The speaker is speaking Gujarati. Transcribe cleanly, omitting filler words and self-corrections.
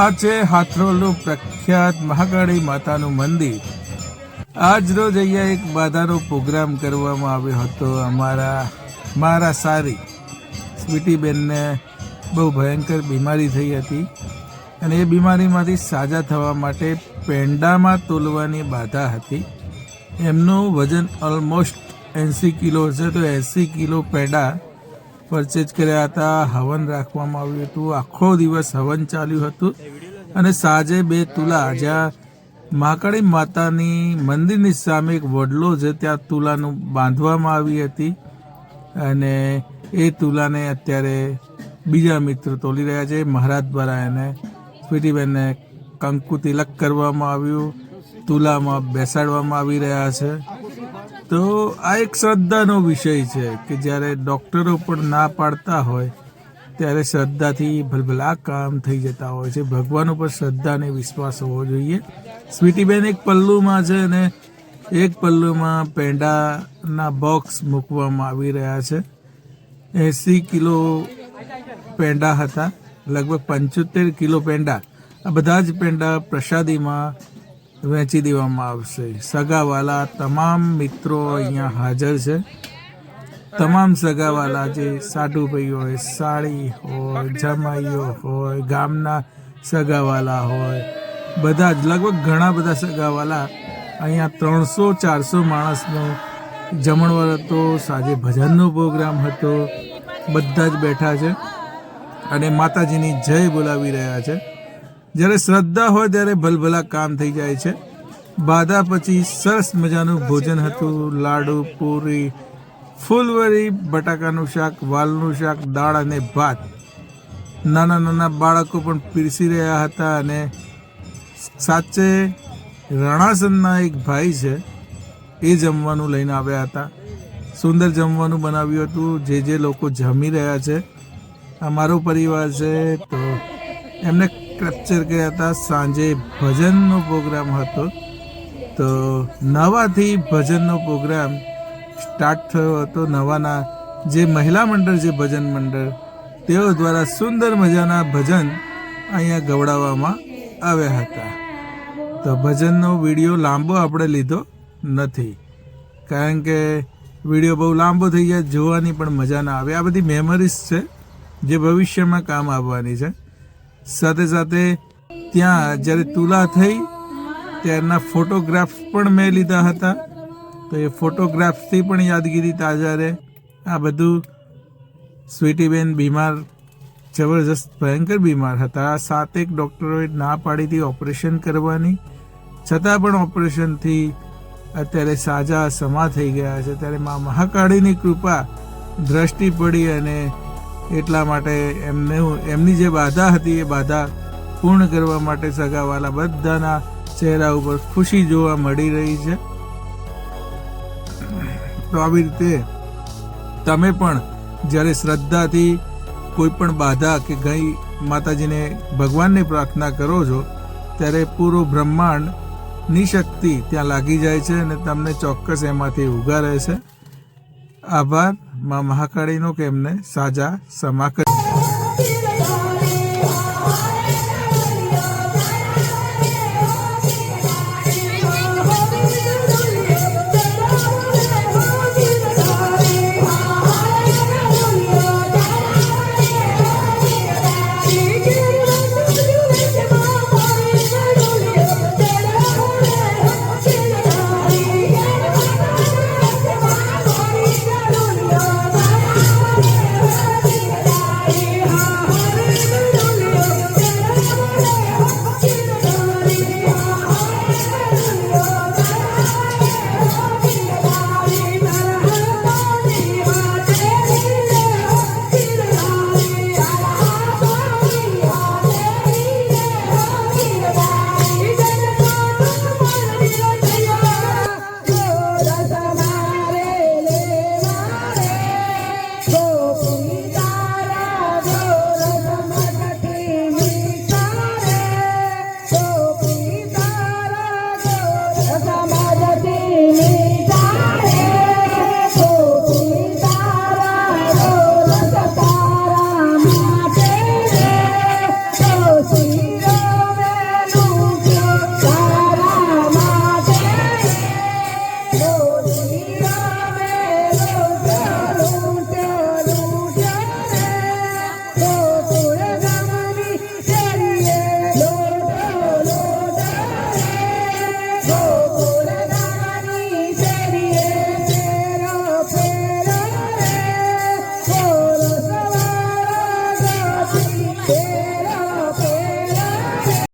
આ છે હાથરોલનું પ્રખ્યાત મહાકાળી માતાનું મંદિર. આજ રોજ અહીંયા એક બાધાનો પ્રોગ્રામ કરવામાં આવ્યો હતો. મારા સારી સ્વીટીબેનને બહુ ભયંકર બીમારી થઈ હતી અને એ બીમારીમાંથી સાજા થવા માટે પેંડામાં તોલવાની બાધા હતી. એમનું વજન ઓલમોસ્ટ 80 કિલો છે, તો 80 કિલો પેંડા પરચેજ કર્યા હતા. હવન રાખવામાં આવ્યું હતું, આખો દિવસ હવન ચાલ્યું હતું અને સાંજે 2 તુલા, જ્યાં મહાકાળી માતાની મંદિરની સામે એક વડલો છે ત્યાં તુલાનું બાંધવામાં આવી હતી અને એ તુલાને અત્યારે બીજા મિત્રો તોલી રહ્યા છે. મહારાજ દ્વારા એને સ્વીટીબેનને કંકુ તિલક કરવામાં આવ્યું, તુલામાં બેસાડવામાં આવી રહ્યા છે. તો આ એક શ્રદ્ધાનો વિષય છે કે જ્યારે ડૉક્ટરો પણ ના પાડતા હોય ત્યારે શ્રદ્ધાથી ભલભલા કામ થઈ જતા હોય છે. ભગવાન ઉપર શ્રદ્ધા અને વિશ્વાસ હોવો જોઈએ. સ્વીટીબેન એક પલ્લુમાં છે અને એક પલ્લુમાં પેંડાના બોક્સ મૂકવામાં આવી રહ્યા છે. 80 કિલો પેંડા હતા, લગભગ 75 કિલો પેંડા. આ બધા જ પેંડા પ્રસાદીમાં વહેંચી દેવામાં આવશે. સગાવાલા તમામ મિત્રો અહીંયા હાજર છે. તમામ સગાવાલા, જે સાઢુભાઈ હોય, સાળી હોય, જમાઈઓ હોય, ગામના સગાવાલા હોય, બધા જ લગભગ ઘણા બધા સગાવાલા અહીંયા 300-400 માણસનો જમણવાર હતો. સાંજે ભજનનો પ્રોગ્રામ હતો. બધા જ બેઠા છે અને માતાજીની જય બોલાવી રહ્યા છે. જ્યારે શ્રદ્ધા હોય ત્યારે ભલભલા કામ થઈ જાય છે. બાધા પછી સરસ મજાનું ભોજન હતું. લાડુ, પૂરી, ફૂલવરી, બટાકાનું શાક, વાલનું શાક, દાળ અને ભાત. નાના નાના બાળકો પણ પીરસી રહ્યા હતા અને સાચે રણાસનના એક ભાઈ છે એ જમવાનું લઈને આવ્યા હતા. સુંદર જમવાનું બનાવ્યું હતું. જે લોકો જમી રહ્યા છે અમારો પરિવાર છે, તો એમને કેપ્ચર કર્યા હતા. સાંજે ભજનનો પ્રોગ્રામ હતો, તો 9થી ભજનનો પ્રોગ્રામ સ્ટાર્ટ થયો હતો. નવાના જે મહિલા મંડળ છે, ભજન મંડળ, તેઓ દ્વારા સુંદર મજાના ભજન અહીંયા ગવડાવવામાં આવ્યા હતા. તો ભજનનો વિડીયો લાંબો આપણે લીધો નથી, કારણ કે વિડીયો બહુ લાંબો થઈ જાય, જોવાની પણ મજા ના આવે. આ બધી મેમરીઝ છે જે ભવિષ્યમાં કામ આવવાની છે. સાથે સાથે ત્યાં જ્યારે તુલા થઈ ત્યારના ફોટોગ્રાફ્સ પણ મેં લીધા હતા, તો એ ફોટોગ્રાફ્સથી પણ યાદગીરી તાજા રહે. આ બધું સ્વીટીબેન બીમાર, જબરજસ્ત ભયંકર બીમાર હતા. 7 ડૉક્ટરોએ ના પાડી હતી ઓપરેશન કરવાની, છતાં પણ ઓપરેશનથી અત્યારે સાજા સમા થઈ ગયા છે. ત્યારે મા મહાકાળીની કૃપા દ્રષ્ટિ પડી અને એટલા માટે એમની જે બાધા હતી એ બાધા પૂર્ણ કરવા માટે સગાવાલા બધાના ચહેરા ઉપર ખુશી જોવા મળી રહી છે. તો આવી રીતે તમે પણ જ્યારે શ્રદ્ધાથી કોઈ પણ બાધા કે ગઈ માતાજીને, ભગવાનને પ્રાર્થના કરો છો ત્યારે પૂરો બ્રહ્માંડની શક્તિ ત્યાં લાગી જાય છે અને તમને ચોક્કસ એમાંથી ઉગા રહે છે. આભાર મા મહાકાળીનો કે એમને સાજા સમા કરી.